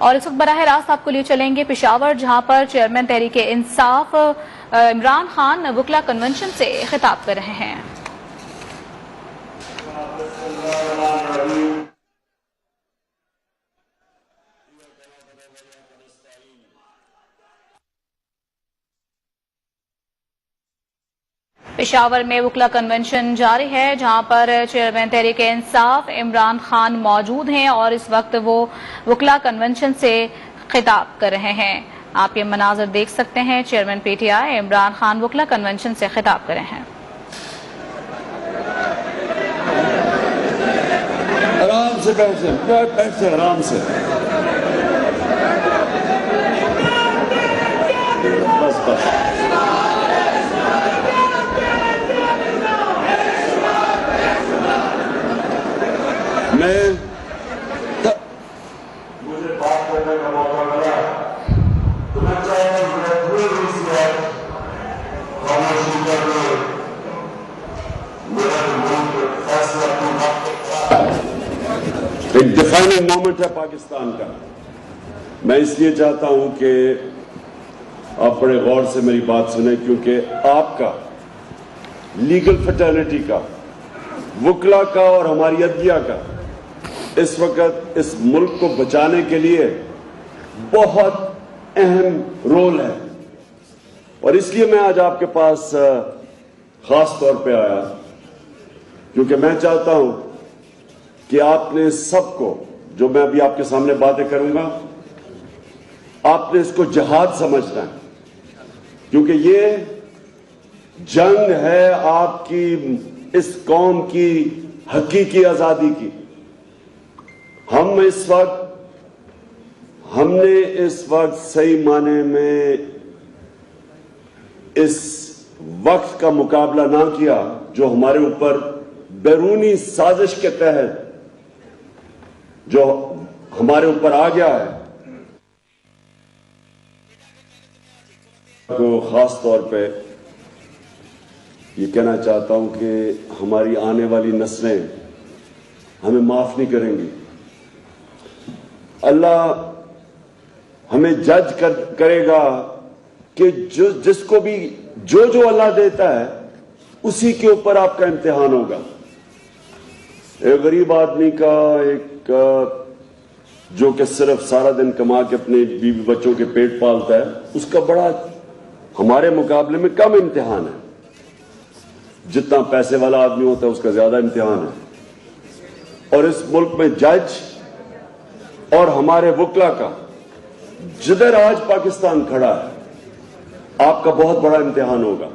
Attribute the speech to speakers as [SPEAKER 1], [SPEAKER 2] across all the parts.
[SPEAKER 1] اور اس وقت براہ راست آپ کو لیے چلیں گے پشاور، جہاں پر چیئرمین تحریک انصاف عمران خان وکلا کنونشن سے خطاب کر رہے ہیں۔ پشاور میں وکلا کنونشن جاری ہے، جہاں پر چیئرمین تحریک انصاف عمران خان موجود ہیں اور اس وقت وہ وکلا کنونشن سے خطاب کر رہے ہیں۔ آپ یہ مناظر دیکھ سکتے ہیں، chairman P T I Imran Khan وکلا کنونشن سے خطاب کر رہے ہیں۔
[SPEAKER 2] آرام سے بیٹھے آرام سے بس بس مجھے بات کرنے کا موقع ملا تو میں چاہتا ہوں کہ پورے روز میں خاموشی کر لو، میرا ملک فیصلہ ایک ڈیفائننگ مومنٹ ہے پاکستان کا۔ میں اس لیے چاہتا ہوں کہ آپ بڑے غور سے میری بات سنیں، کیونکہ آپ کا لیگل فٹرنیٹی کا، وکلا کا اور ہماری عدلیہ کا اس وقت اس ملک کو بچانے کے لیے بہت اہم رول ہے، اور اس لیے میں آج آپ کے پاس خاص طور پہ آیا، کیونکہ میں چاہتا ہوں کہ آپ نے سب کو، جو میں ابھی آپ کے سامنے باتیں کروں گا، آپ نے اس کو جہاد سمجھنا ہے، کیونکہ یہ جنگ ہے آپ کی اس قوم کی حقیقی آزادی کی۔ ہم نے اس وقت صحیح معنی میں اس وقت کا مقابلہ نہ کیا جو ہمارے اوپر بیرونی سازش کے تحت جو ہمارے اوپر آ گیا ہے، تو خاص طور پہ یہ کہنا چاہتا ہوں کہ ہماری آنے والی نسلیں ہمیں معاف نہیں کریں گی۔ اللہ ہمیں جج کرے گا کہ جس کو بھی جو اللہ دیتا ہے اسی کے اوپر آپ کا امتحان ہوگا۔ ایک غریب آدمی کا، ایک جو کہ صرف سارا دن کما کے اپنے بیوی بچوں کے پیٹ پالتا ہے، اس کا بڑا ہمارے مقابلے میں کم امتحان ہے۔ جتنا پیسے والا آدمی ہوتا ہے اس کا زیادہ امتحان ہے، اور اس ملک میں جج اور ہمارے وکلا کا جدھر آج پاکستان کھڑا ہے آپ کا بہت بڑا امتحان ہوگا۔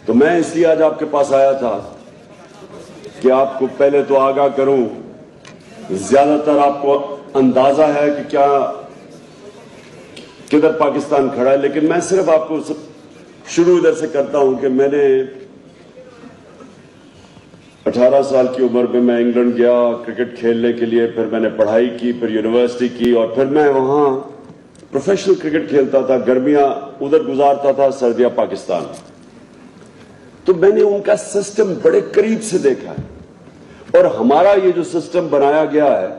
[SPEAKER 2] تو میں اس لیے آج آپ کے پاس آیا تھا کہ آپ کو پہلے تو آگاہ کروں، زیادہ تر آپ کو اندازہ ہے کہ کیا کدھر پاکستان کھڑا ہے، لیکن میں صرف آپ کو شروع ادھر سے کرتا ہوں کہ میں نے 18 سال کی عمر میں انگلینڈ گیا کرکٹ کھیلنے کے لیے، پھر میں نے پڑھائی کی، پھر یونیورسٹی کی، اور پھر میں وہاں پروفیشنل کرکٹ کھیلتا تھا، گرمیاں ادھر گزارتا تھا، سردیاں پاکستان۔ تو میں نے ان کا سسٹم بڑے قریب سے دیکھا ہے، اور ہمارا یہ جو سسٹم بنایا گیا ہے،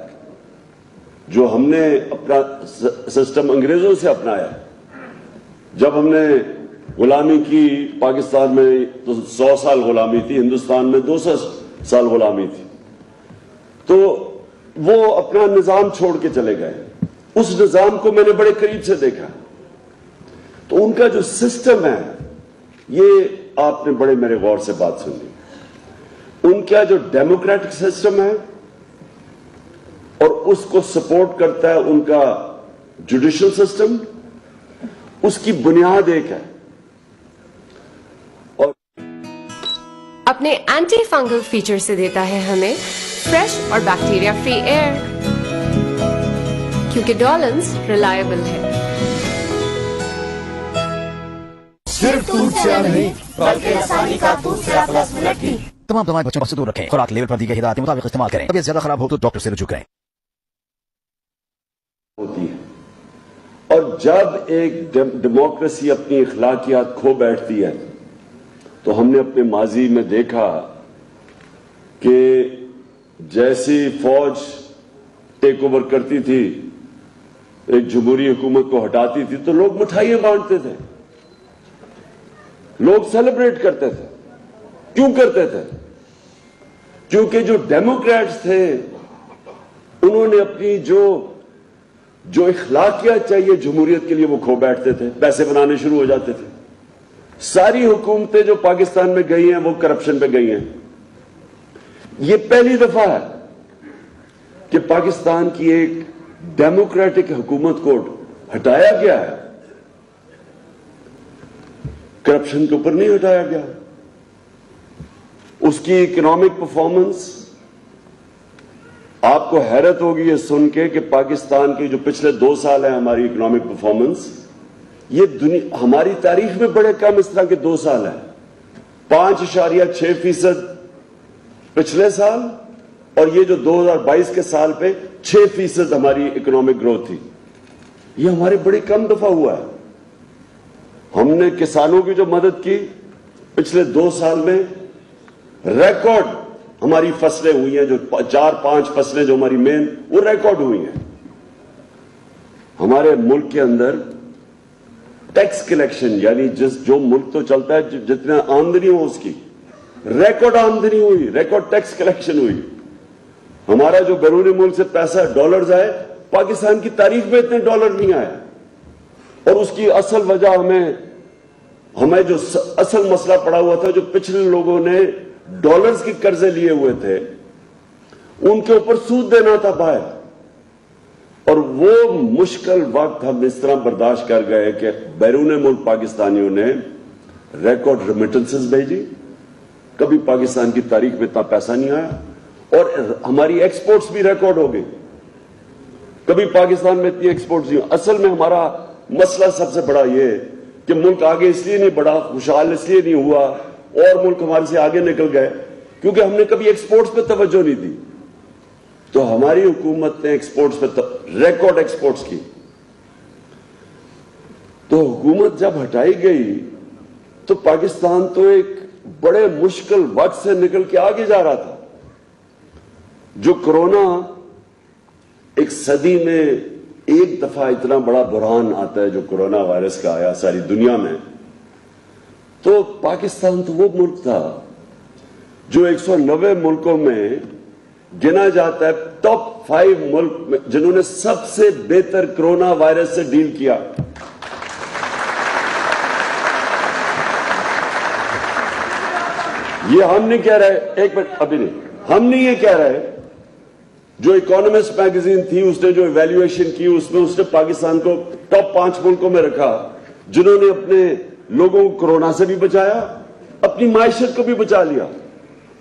[SPEAKER 2] جو ہم نے اپنا سسٹم انگریزوں سے اپنایا ہے، جب ہم نے غلامی کی پاکستان میں تو 100 سال غلامی تھی، ہندوستان میں 200 سال غلامی تھی، تو وہ اپنا نظام چھوڑ کے چلے گئے۔ اس نظام کو میں نے بڑے قریب سے دیکھا، تو ان کا جو سسٹم ہے، یہ آپ نے بڑے میرے غور سے بات سنی، ان کا جو ڈیموکریٹک سسٹم ہے اور اس کو سپورٹ کرتا ہے ان کا جوڈیشل سسٹم، اس کی بنیاد ایک ہے۔
[SPEAKER 3] اپنے اینٹی فنگل فیچر سے دیتا ہے ہمیں فریش اور بیکٹیریا فری ایئر، کیونکہ ڈولنز ریلائبل ہے۔
[SPEAKER 4] صرف دودھ سے نہیں بلکہ آسانی کا دودھ سے پلس ملٹ کی۔
[SPEAKER 5] تمام دوائیں بچوں سے دور رکھیں، خوراک لیول پر دی گئی ہدایات کے مطابق استعمال کریں، طبیعت زیادہ خراب ہو تو ڈاکٹر سے رجوع کریں۔
[SPEAKER 2] ہوتی ہے، اور جب ایک ڈیموکریسی اپنی اخلاقیات کھو بیٹھتی ہے تو ہم نے اپنے ماضی میں دیکھا کہ جیسی فوج ٹیک اوور کرتی تھی ایک جمہوری حکومت کو ہٹاتی تھی تو لوگ مٹھائیاں بانٹتے تھے, لوگ سیلیبریٹ کرتے تھے. کیوں کرتے تھے؟ کیونکہ جو ڈیموکریٹس تھے انہوں نے اپنی جو اخلاقیات چاہیے جمہوریت کے لیے وہ کھو بیٹھتے تھے, پیسے بنانے شروع ہو جاتے تھے. ساری حکومتیں جو پاکستان میں گئی ہیں وہ کرپشن پہ گئی ہیں. یہ پہلی دفعہ ہے کہ پاکستان کی ایک ڈیموکریٹک حکومت کو ہٹایا گیا ہے, کرپشن کے اوپر نہیں ہٹایا گیا. اس کی اکنامک پرفارمنس, آپ کو حیرت ہوگی یہ سن کے کہ پاکستان کے جو پچھلے 2 سال ہیں ہماری اکنامک پرفارمنس, یہ ہماری تاریخ میں بڑے کم اس طرح کے 2 سال ہیں. 5.6% پچھلے سال, اور یہ جو 2022 کے سال پہ 6% ہماری اکنامک گروتھ تھی. یہ ہمارے بڑی کم دفعہ ہوا ہے. ہم نے کسانوں کی جو مدد کی پچھلے 2 سال میں, ریکارڈ ہماری فصلیں ہوئی ہیں, جو 4-5 فصلیں جو ہماری مین, وہ ریکارڈ ہوئی ہیں. ہمارے ملک کے اندر ٹیکس کلیکشن, یعنی جو ملک تو چلتا ہے جتنا آمدنی ہو اس کی, ریکارڈ آمدنی ہوئی, ریکارڈ ٹیکس کلیکشن ہوئی. ہمارا جو بیرون ملک سے پیسہ ڈالرز آئے, پاکستان کی تاریخ میں اتنے ڈالر نہیں آئے. اور اس کی اصل وجہ ہمیں جو اصل مسئلہ پڑا ہوا تھا, جو پچھلے لوگوں نے ڈالرز کے قرضے لیے ہوئے تھے ان کے اوپر سود دینا تھا باہر. اور وہ مشکل وقت ہم اس طرح برداشت کر گئے کہ بیرون ملک پاکستانیوں نے ریکارڈ ریمیٹنسز بھیجی. کبھی پاکستان کی تاریخ میں اتنا پیسہ نہیں آیا, اور ہماری ایکسپورٹس بھی ریکارڈ ہو گئی. کبھی پاکستان میں اتنی ایکسپورٹس نہیں. اصل میں ہمارا مسئلہ سب سے بڑا یہ کہ ملک آگے اس لیے نہیں بڑھا, خوشحال اس لیے نہیں ہوا, اور ملک ہمارے سے آگے نکل گئے کیونکہ ہم نے کبھی ایکسپورٹس پہ توجہ نہیں دی. تو ہماری حکومت نے ایکسپورٹس پہ ریکارڈ ایکسپورٹس کی. تو حکومت جب ہٹائی گئی تو پاکستان تو ایک بڑے مشکل وقت سے نکل کے آگے جا رہا تھا. جو کرونا, ایک صدی میں ایک دفعہ اتنا بڑا بحران آتا ہے جو کرونا وائرس کا آیا ساری دنیا میں, تو پاکستان تو وہ ملک تھا جو 190 ملکوں میں گنا جاتا ہے ٹاپ 5 ملک میں جنہوں نے سب سے بہتر کرونا وائرس سے ڈیل کیا. یہ ہم نہیں کہہ رہے, ایک منٹ ابھی نہیں, ہم نہیں یہ کہہ رہے. جو اکانومسٹ میگزین تھی اس نے جو ایویلیویشن کی اس میں اس نے پاکستان کو ٹاپ 5 ملکوں میں رکھا جنہوں نے اپنے لوگوں کو کورونا سے بھی بچایا, اپنی معیشت کو بھی بچا لیا,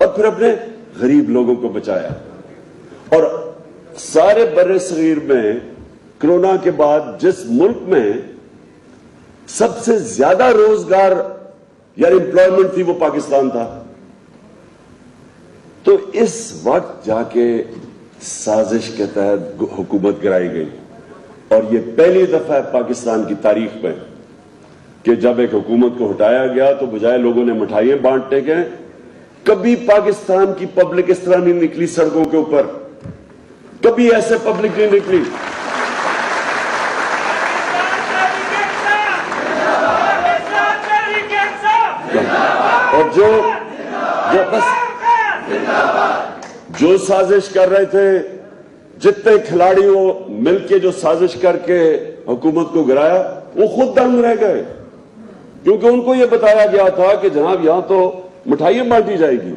[SPEAKER 2] اور پھر اپنے غریب لوگوں کو بچایا. اور سارے بر صغیر میں کورونا کے بعد جس ملک میں سب سے زیادہ روزگار یعنی امپلائمنٹ تھی وہ پاکستان تھا. تو اس وقت جا کے سازش کے تحت حکومت گرائی گئی, اور یہ پہلی دفعہ ہے پاکستان کی تاریخ میں کہ جب ایک حکومت کو ہٹایا گیا تو بجائے لوگوں نے مٹھائیاں بانٹنے کے, کبھی پاکستان کی پبلک اس طرح نہیں نکلی سڑکوں کے اوپر, کبھی ایسے پبلک نہیں نکلی. اور جو سازش کر رہے تھے, جتنے کھلاڑی وہ مل کے جو سازش کر کے حکومت کو گرایا, وہ خود دنگ رہ گئے کیونکہ ان کو یہ بتایا گیا تھا کہ جناب یہاں تو مٹھائیاں بانٹی جائے گی.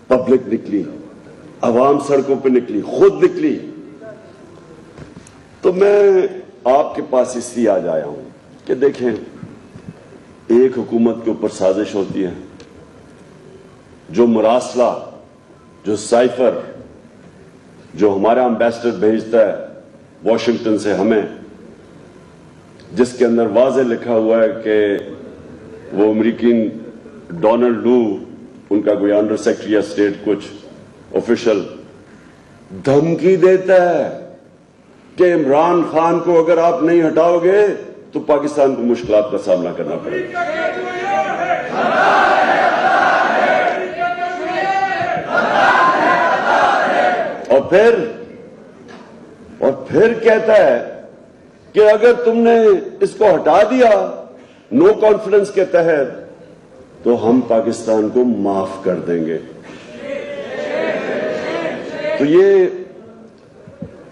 [SPEAKER 2] پبلک نکلی, عوام سڑکوں پہ نکلی, خود نکلی. تو میں آپ کے پاس اس لیے آج آیا ہوں کہ دیکھیں, ایک حکومت کے اوپر سازش ہوتی ہے, جو مراسلہ, جو سائفر, جو ہمارا امبیسڈر بھیجتا ہے واشنگٹن سے ہمیں, جس کے اندر واضح لکھا ہوا ہے کہ وہ امریکن ڈونلڈ لو, ان کا کوئی انڈر سیکرٹری آف اسٹیٹ کچھ آفیشل, دھمکی دیتا ہے کہ عمران خان کو اگر آپ نہیں ہٹاؤ گے تو پاکستان کو مشکلات کا سامنا کرنا پڑے گا. اور پھر کہتا ہے کہ اگر تم نے اس کو ہٹا دیا نو کانفیڈنس کے تحت تو ہم پاکستان کو معاف کر دیں گے. تو یہ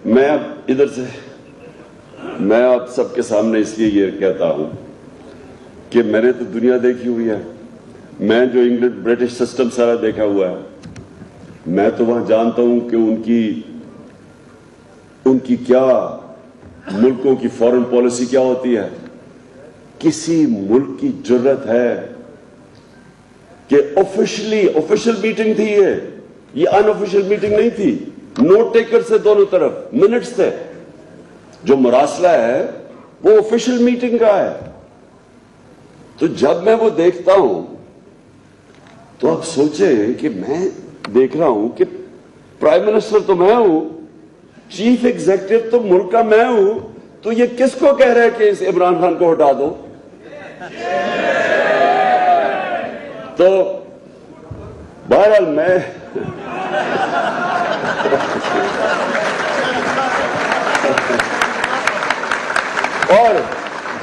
[SPEAKER 2] میں اب ادھر سے میں آپ سب کے سامنے اس لیے یہ کہتا ہوں کہ میں نے تو دنیا دیکھی ہوئی ہے, میں جو انگلینڈ برٹش سسٹم سارا دیکھا ہوا ہے, میں تو وہاں جانتا ہوں کہ ان کی کیا ملکوں کی فارن پالیسی کیا ہوتی ہے. کسی ملک کی جرت ہے کہ آفیشیل میٹنگ تھی, یہ ان آفیشیل میٹنگ نہیں تھی, نوٹ ٹیکر سے دونوں طرف منٹس تھے, جو مراسلہ ہے وہ آفیشیل میٹنگ کا ہے. تو جب میں وہ دیکھتا ہوں تو آپ سوچیں کہ میں دیکھ رہا ہوں کہ پرائم منسٹر تو میں ہوں, چیف ایگزیکٹو تو ملک کا میں ہوں, تو یہ کس کو کہہ رہا ہے کہ اس عمران خان کو ہٹا دو؟ تو بہرحال میں اور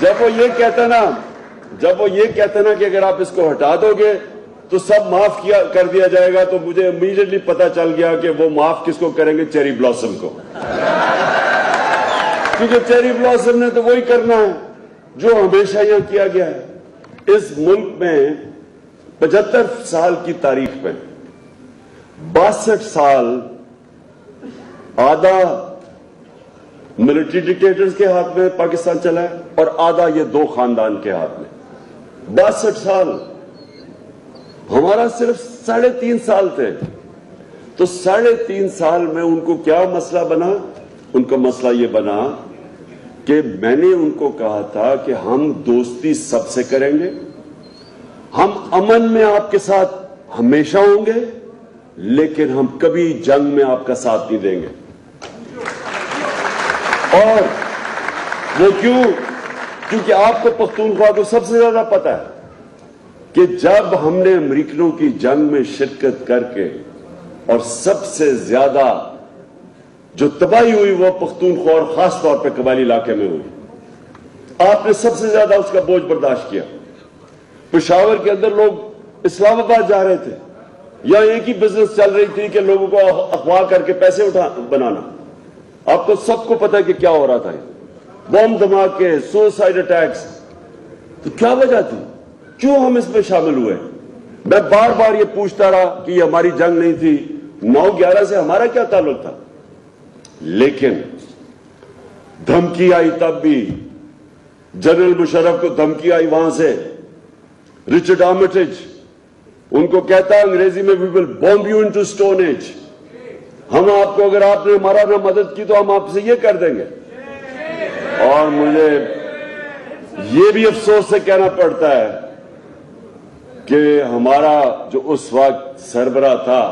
[SPEAKER 2] جب وہ یہ کہتا نا کہ اگر آپ اس کو ہٹا دو گے تو سب معاف کر دیا جائے گا, تو مجھے امیڈیٹلی پتا چل گیا کہ وہ معاف کس کو کریں گے, چیری بلاسم کو. کیونکہ چیری بلاسم نے تو وہی کرنا ہے جو ہمیشہ یہاں کیا گیا ہے. اس ملک میں 75 سال کی تاریخ میں 62 سال آدھا ملٹری ڈکٹیٹرز کے ہاتھ میں پاکستان چلا ہے اور آدھا یہ دو خاندان کے ہاتھ میں. 62 سال, ہمارا صرف 3.5 سال تھے. تو 3.5 سال میں ان کو کیا مسئلہ بنا؟ ان کا مسئلہ یہ بنا کہ میں نے ان کو کہا تھا کہ ہم دوستی سب سے کریں گے, ہم امن میں آپ کے ساتھ ہمیشہ ہوں گے, لیکن ہم کبھی جنگ میں آپ کا ساتھ نہیں دیں گے. اور وہ کیونکہ آپ کو پختونخوا کو سب سے زیادہ پتا ہے کہ جب ہم نے امریکنوں کی جنگ میں شرکت کر کے, اور سب سے زیادہ جو تباہی ہوئی وہ پختونخوا اور خاص طور پہ قبائلی علاقے میں ہوئی, آپ نے سب سے زیادہ اس کا بوجھ برداشت کیا. پشاور کے اندر لوگ اسلام آباد جا رہے تھے, یا ایک ہی بزنس چل رہی تھی کہ لوگوں کو اغوا کر کے پیسے بنانا. آپ کو سب کو پتا ہے کہ کیا ہو رہا تھا, بم دھماکے, سوسائڈ اٹیکس. تو کیا وجہ تھی, کیوں ہم اس میں شامل ہوئے؟ میں بار بار یہ پوچھتا رہا کہ یہ ہماری جنگ نہیں تھی, 9/11 سے ہمارا کیا تعلق تھا؟ لیکن دھمکی آئی, تب بھی جنرل مشرف کو دھمکی آئی وہاں سے. رچرڈ آرمیٹیج ان کو کہتا ہے انگریزی میں, we will bomb you into stone age. ہم آپ کو, اگر آپ نے ہمارا نہ مدد کی تو ہم آپ سے یہ کر دیں گے. اور مجھے یہ بھی افسوس سے کہنا پڑتا ہے کہ ہمارا جو اس وقت سربراہ تھا,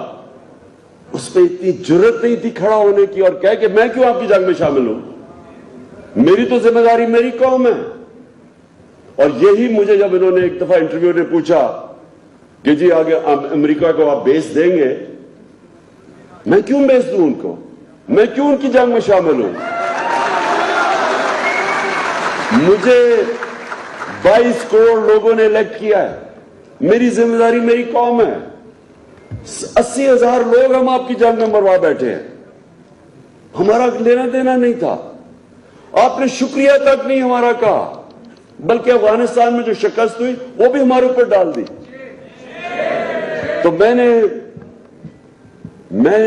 [SPEAKER 2] اس پہ اتنی جرت نہیں تھی کھڑا ہونے کی اور کہے کہ میں کیوں آپ کی جنگ میں شامل ہوں, میری تو ذمہ داری میری قوم ہے. اور یہی مجھے جب انہوں نے ایک دفعہ انٹرویو نے پوچھا کہ جی آگے امریکہ کو آپ بیس دیں گے, میں کیوں بیس دوں ان کو, میں کیوں ان کی جنگ میں شامل ہوں؟ مجھے 22 کروڑ لوگوں نے الیکٹ کیا ہے, میری ذمہ داری میری قوم ہے. 80,000 لوگ ہم آپ کی جنگ میں مروا بیٹھے ہیں, ہمارا لینا دینا نہیں تھا. آپ نے شکریہ تک نہیں ہمارا کہا, بلکہ افغانستان میں جو شکست ہوئی وہ بھی ہمارے اوپر ڈال دی. تو میں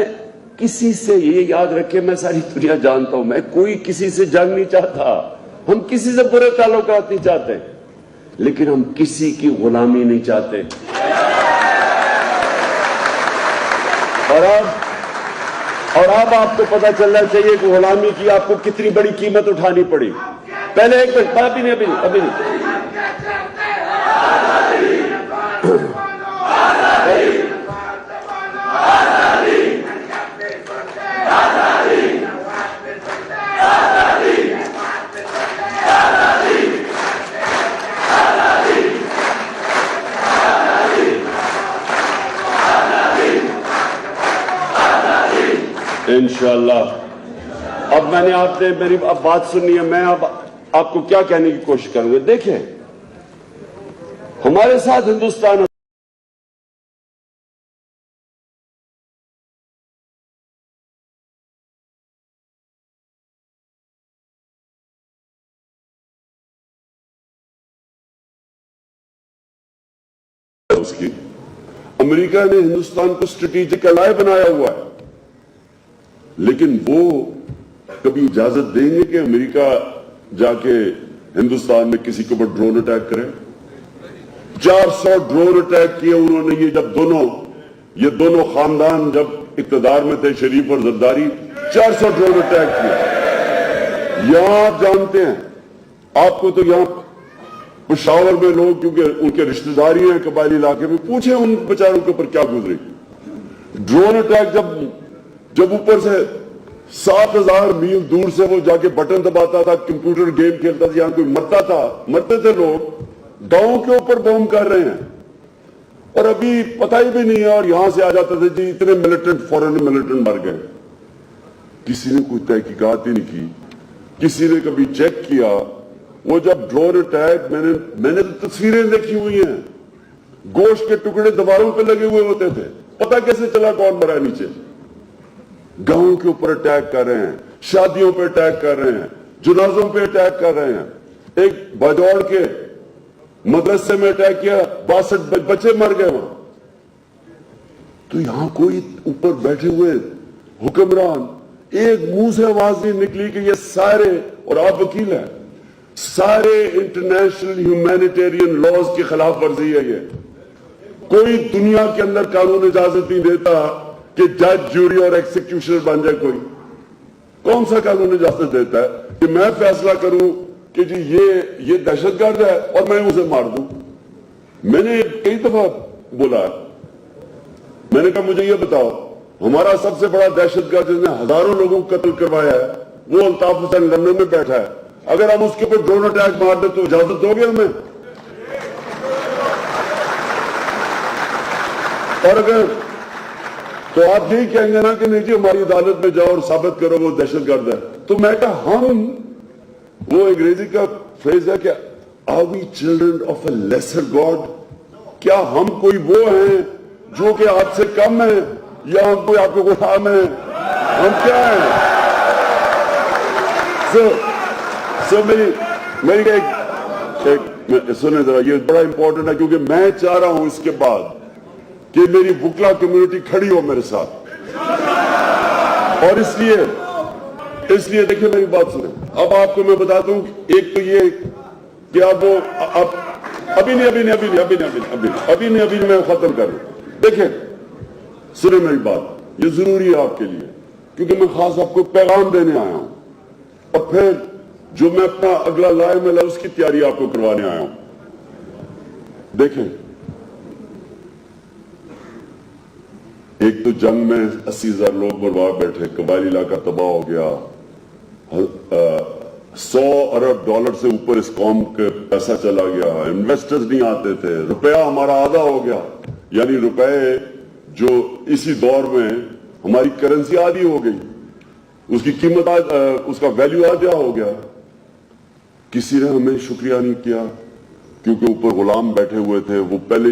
[SPEAKER 2] کسی سے یہ یاد رکھے, میں ساری دنیا جانتا ہوں, میں کوئی کسی سے جنگ نہیں چاہتا, ہم کسی سے برے تعلقات نہیں چاہتے, لیکن ہم کسی کی غلامی نہیں چاہتے. اور اب آپ کو پتا چلنا چاہیے کہ غلامی کی آپ کو کتنی بڑی قیمت اٹھانی پڑی. پہلے ایک منٹ, ابھی نہیں. انشاءاللہ اب میں نے آپ نے میری اب بات سننی ہے, میں اب آپ کو کیا کہنے کی کوشش کروں گا. دیکھیں, ہمارے ساتھ ہندوستان اس کی, امریکہ نے ہندوستان کو اسٹریٹجک الائے بنایا ہوا ہے, لیکن وہ کبھی اجازت دیں گے کہ امریکہ جا کے ہندوستان میں کسی کے اوپر ڈرون اٹیک کرے؟ 400 ڈرون اٹیک کیے انہوں نے. یہ جب یہ دونوں خاندان جب اقتدار میں تھے, شریف اور زرداری, 400 ڈرون اٹیک کیے. یہاں آپ جانتے ہیں, آپ کو تو یہاں پشاور میں لوگ, کیونکہ ان کے رشتہ داری ہیں قبائلی علاقے میں, پوچھیں ان بیچاروں کے اوپر کیا گزری. ڈرون اٹیک جب اوپر سے 7,000 میل دور سے وہ جا کے بٹن دباتا تھا, کمپیوٹر گیم کھیلتا تھا, یہاں کوئی مرتا تھا, مرتے تھے لوگ, گاؤں کے اوپر بم کر رہے ہیں اور ابھی پتہ ہی بھی نہیں ہے, اور یہاں سے آ جاتا تھا جی اتنے ملیٹنٹ, فورن ملیٹنٹ مر گئے. کسی نے کوئی تحقیقات ہی نہیں کی, کسی نے کبھی چیک کیا. وہ جب ڈرون اٹیک, میں نے تو تصویریں دیکھی ہوئی ہیں, گوشت کے ٹکڑے دیواروں پہ لگے ہوئے ہوتے تھے, پتہ کیسے چلا کون مرا نیچے. گاؤں کے اوپر اٹیک کر رہے ہیں, شادیوں پہ اٹیک کر رہے ہیں, جنازوں پہ اٹیک کر رہے ہیں. ایک باجوڑ کے مدرسے میں اٹیک کیا, 62 بچے مر گئے وہاں. تو یہاں کوئی اوپر بیٹھے ہوئے حکمران, ایک منہ سے آواز نہیں نکلی کہ یہ سارے, اور آپ وکیل ہیں, سارے انٹرنیشنل ہیومینیٹیرین لاز کی خلاف ورزی ہے. یہ کوئی دنیا کے اندر قانون اجازت نہیں دیتا کہ جج, جوری اور ایکسیکیوشنر بن جائے. کون سا قانون اجازت دیتا ہے کہ میں فیصلہ کروں کہ جی یہ دہشت گرد ہے اور میں اسے مار دوں؟ میں نے کئی دفعہ بولا, میں نے کہا مجھے یہ بتاؤ, ہمارا سب سے بڑا دہشت گرد جس نے ہزاروں لوگوں کو قتل کروایا ہے وہ الطاف حسین لندن میں بیٹھا ہے, اگر ہم اس کے اوپر ڈرون اٹیک مار دیں تو اجازت دو گے ہمیں؟ اور اگر تو آپ یہی کہیں گے نا کہ نہیں جی ہماری عدالت میں جاؤ اور ثابت کرو وہ دہشت گرد ہے. تو میں کہا ہم, وہ انگریزی کا فریز ہے کہ are we children of a lesser God, کیا ہم کوئی وہ ہیں جو کہ آپ سے کم ہیں, یا ہم کوئی آپ کو غلام ہیں, ہم کیا ہیں؟ میری سنیں ذرا, یہ بڑا امپورٹنٹ ہے کیونکہ میں چاہ رہا ہوں اس کے بعد کہ میری وکلا کمیونٹی کھڑی ہو میرے ساتھ, اور اس لیے دیکھیں میری بات سنیں. اب آپ کو میں بتاتا ہوں, ایک تو یہ کہ آپ وہ ابھی نہیں میں ختم کر رہا ہوں. دیکھیں سنیں میری بات, یہ ضروری ہے آپ کے لیے کیونکہ میں خاص آپ کو پیغام دینے آیا ہوں, اور پھر جو میں اپنا اگلا لائے میں اس کی تیاری آپ کو کروانے آیا ہوں. دیکھیں, ایک تو جنگ میں 80,000 لوگ برباد بیٹھے, قبائلی علاقہ تباہ ہو گیا, $100 ارب سے اوپر اس قوم کا پیسہ چلا گیا, انویسٹرز نہیں آتے تھے, روپیہ ہمارا آدھا ہو گیا, یعنی روپے جو اسی دور میں ہماری کرنسی آدھی ہو گئی, اس کی قیمت اس کا ویلیو آدھا ہو گیا. کسی نے ہمیں شکریہ نہیں کیا کیونکہ اوپر غلام بیٹھے ہوئے تھے, وہ پہلے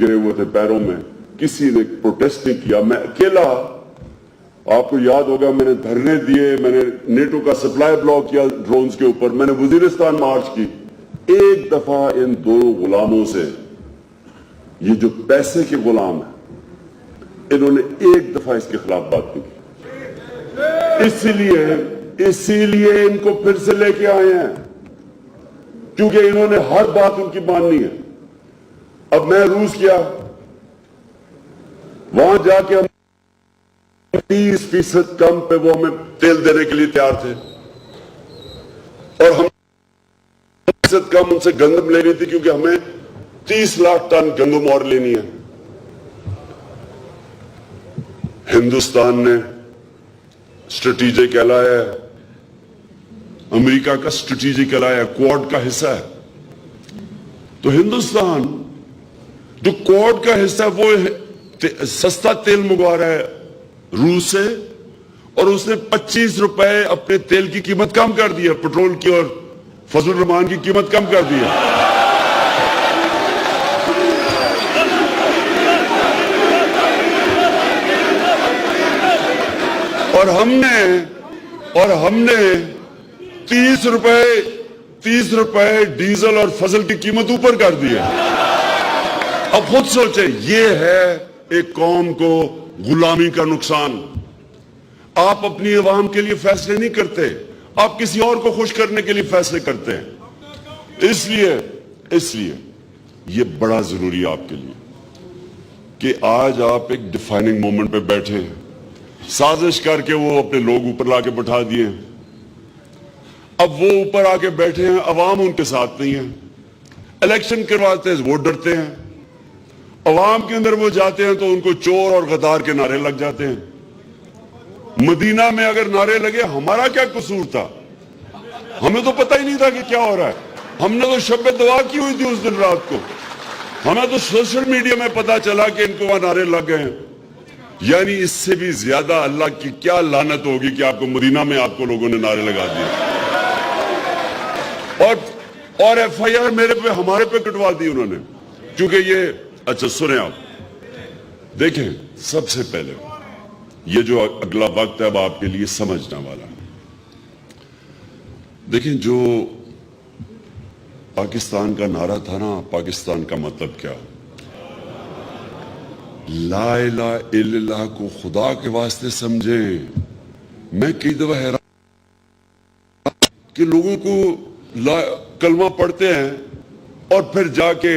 [SPEAKER 2] گرے ہوئے تھے پیروں میں, کسی نے پروٹیسٹ نہیں کیا. میں اکیلا, آپ کو یاد ہوگا میں نے دھرنے دیے, میں نے نیٹو کا سپلائی بلاک کیا ڈرونز کے اوپر, میں نے وزیرستان مارچ کی. ایک دفعہ ان دونوں غلاموں سے, یہ جو پیسے کے غلام ہیں, انہوں نے ایک دفعہ اس کے خلاف بات نہیں کی. اسی لیے ان کو پھر سے لے کے آئے ہیں کیونکہ انہوں نے ہر بات ان کی ماننی ہے. اب میں روس گیا, وہاں جا کے ہم 30% کم پہ وہ ہمیں تیل دینے کے لیے تیار تھے, اور ہم 30% کم ان سے گندم لینی تھی کیونکہ ہمیں 30 لاکھ ٹن گندم اور لینی ہے. ہندوستان نے اسٹریٹجک الایا ہے, امریکہ کا اسٹریٹجک الایا, کوڈ کا حصہ ہے. تو ہندوستان جو کوڈ کا حصہ ہے وہ سستا تیل منگوا رہا ہے روس سے, اور اس نے 25 روپے اپنے تیل کی قیمت کم کر دی ہے, پیٹرول کی اور فضل الرحمان کی قیمت کم کر دی ہے. اور ہم نے 30 روپے ڈیزل اور فضل کی قیمت اوپر کر دی ہے. اب خود سوچیں, یہ ہے ایک قوم کو غلامی کا نقصان. آپ اپنی عوام کے لیے فیصلے نہیں کرتے, آپ کسی اور کو خوش کرنے کے لیے فیصلے کرتے ہیں. اس لیے یہ بڑا ضروری ہے آپ کے لیے کہ آج آپ ایک ڈیفائننگ مومنٹ پہ بیٹھے ہیں. سازش کر کے وہ اپنے لوگ اوپر لا کے بٹھا دیے ہیں. اب وہ اوپر آ کے بیٹھے ہیں, عوام ان کے ساتھ نہیں ہے. الیکشن کرواتے ہیں وہ ڈرتے ہیں, عوام کے اندر وہ جاتے ہیں تو ان کو چور اور غدار کے نعرے لگ جاتے ہیں. مدینہ میں اگر نعرے لگے ہمارا کیا قصور تھا, ہمیں تو پتہ ہی نہیں تھا کہ کیا ہو رہا ہے. ہم نے تو شب دعا کی ہوئی تھی اس دن رات کو, ہمیں تو سوشل میڈیا میں پتا چلا کہ ان کو وہاں نعرے لگ گئے ہیں. یعنی اس سے بھی زیادہ اللہ کی کیا لعنت ہوگی کہ آپ کو مدینہ میں آپ کو لوگوں نے نعرے لگا دیے اور ایف آئی آر میرے پہ ہمارے پہ کٹوا دی انہوں نے. کیونکہ یہ اچھا سنیں آپ دیکھیں, سب سے پہلے یہ جو اگلا وقت ہے اب آپ کے لیے سمجھنے والا. دیکھیں جو پاکستان کا نعرہ تھا نا, پاکستان کا مطلب کیا, لا الہ الا اللہ کو خدا کے واسطے سمجھیں. میں کئی دفعہ حیران کہ لوگوں کو کلمہ پڑھتے ہیں اور پھر جا کے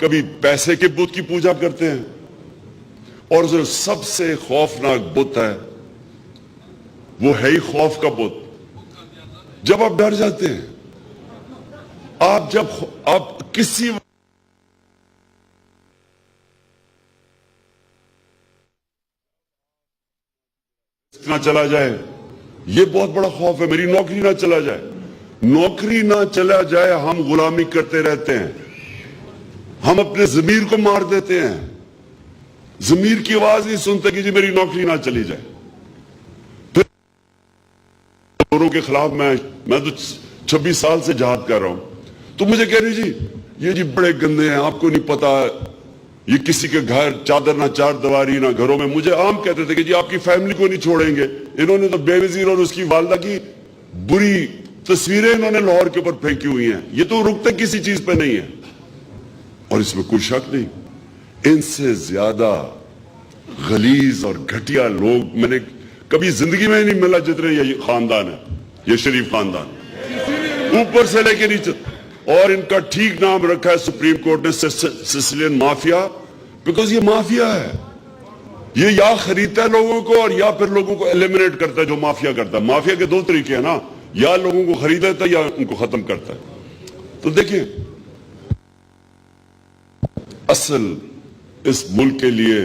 [SPEAKER 2] کبھی پیسے کے بت کی پوجا کرتے ہیں, اور جو سب سے خوفناک بت ہے وہ ہے ہی خوف کا بت. جب آپ ڈر جاتے ہیں, آپ کسی نہ چلا جائے, یہ بہت بڑا خوف ہے. میری نوکری نہ چلا جائے, نوکری نہ چلا جائے, ہم غلامی کرتے رہتے ہیں, ہم اپنے ضمیر کو مار دیتے ہیں. ضمیر کی آواز نہیں سنتے کہ جی میری نوکری نہ چلی جائے. پھر چوروں کے خلاف میں تو 26 سال سے جہاد کر رہا ہوں, تو مجھے کہہ رہی جی یہ جی بڑے گندے ہیں, آپ کو نہیں پتا یہ کسی کے گھر چادر نہ چار دیواری نہ گھروں میں. مجھے عام کہتے تھے کہ جی آپ کی فیملی کو نہیں چھوڑیں گے. انہوں نے تو بے وزیر اور اس کی والدہ کی بری تصویریں انہوں نے لاہور کے اوپر پھینکی ہوئی ہیں. یہ تو رکتے کسی چیز پہ نہیں ہے, اور اس میں کوئی شک نہیں. ان سے زیادہ غلیظ اور گھٹیا لوگ میں نے کبھی زندگی میں نہیں ملا جتنے یہ خاندان ہے, یہ شریف خاندان, اوپر سے لے کے نیچے. اور ان کا ٹھیک نام رکھا ہے سپریم کورٹ نے سسیلین مافیا, بیکاز یہ مافیا ہے. یہ یا خریدتا ہے لوگوں کو اور یا پھر لوگوں کو ایلیمنیٹ کرتا ہے, جو مافیا کرتا ہے. مافیا کے 2 طریقے ہیں نا, یا لوگوں کو خرید لیتا ہے یا ان کو ختم کرتا ہے. تو دیکھیں اصل اس ملک کے لیے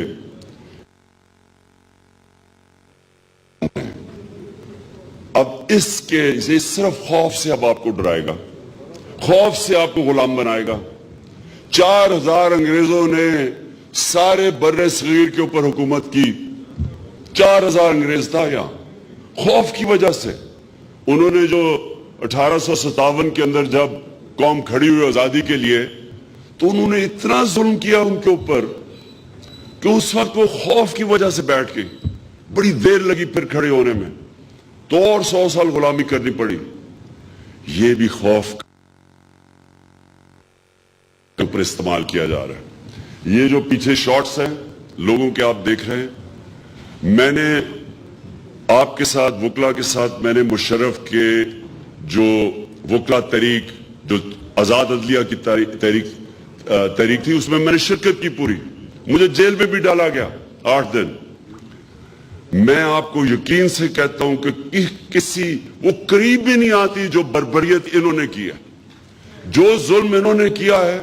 [SPEAKER 2] اب اس کے صرف خوف سے اب آپ کو ڈرائے گا, خوف سے آپ کو غلام بنائے گا. 4000 انگریزوں نے سارے بر صغیر کے اوپر حکومت کی. 4000 انگریز تھا یہاں. خوف کی وجہ سے انہوں نے جو 1857 کے اندر جب قوم کھڑی ہوئی آزادی کے لیے, تو انہوں نے اتنا ظلم کیا ان کے اوپر کہ اس وقت وہ خوف کی وجہ سے بیٹھ گئی. بڑی دیر لگی پھر کھڑے ہونے میں, تو اور 100 سال غلامی کرنی پڑی. یہ بھی خوف کے اوپر استعمال کیا جا رہا ہے. یہ جو پیچھے شارٹس ہیں لوگوں کے آپ دیکھ رہے ہیں, میں نے آپ کے ساتھ وکلا کے ساتھ میں نے مشرف کے جو وکلا تحریک جو آزاد عدلیہ کی تحریک تھی, اس میں میں نے شرکت کی پوری. مجھے جیل میں بھی ڈالا گیا 8 دن. میں آپ کو یقین سے کہتا ہوں کہ کسی وہ قریب بھی نہیں آتی جو بربریت انہوں نے کی ہے, جو ظلم انہوں نے کیا ہے.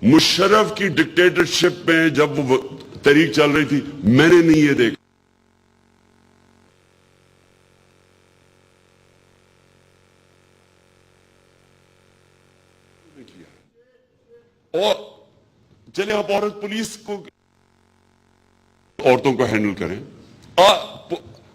[SPEAKER 2] مشرف کی ڈکٹیٹرشپ میں جب وہ تحریک چل رہی تھی, میں نے نہیں یہ دیکھا. اور چلے آپ عورت پولیس کو عورتوں کو ہینڈل کریں.